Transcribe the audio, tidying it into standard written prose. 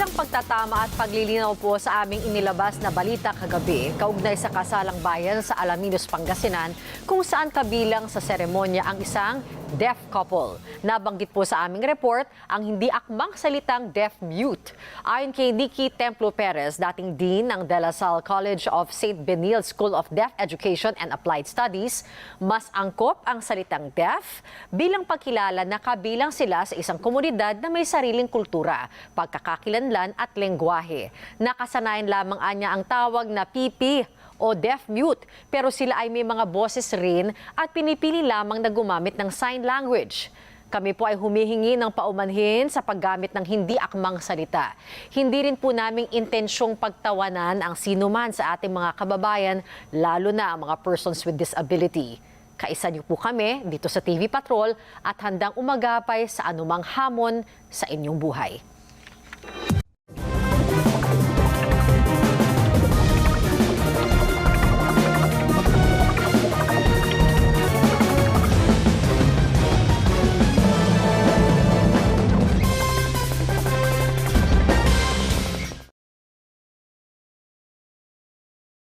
Isang pagtatama at paglilinaw po sa aming inilabas na balita kagabi kaugnay sa kasalang bayan sa Alaminos, Pangasinan kung saan kabilang sa seremonya ang isang deaf couple. Nabanggit po sa aming report ang hindi akmang salitang deaf-mute. Ayon kay Nikki Templo Perez, dating Dean ng De La Salle College of St. Benil School of Deaf Education and Applied Studies, mas angkop ang salitang deaf bilang pagkilala na kabilang sila sa isang komunidad na may sariling kultura, pagkakakilanlan at lengguwahe. Nakasanayan lamang anya ang tawag na pipi o deaf-mute, pero sila ay may mga boses rin at pinipili lamang na gumamit ng sign language. Kami po ay humihingi ng paumanhin sa paggamit ng hindi akmang salita. Hindi rin po naming intensyong pagtawanan ang sinuman sa ating mga kababayan, lalo na ang mga persons with disability. Kaisa niyo po kami dito sa TV Patrol at handang umagapay sa anumang hamon sa inyong buhay.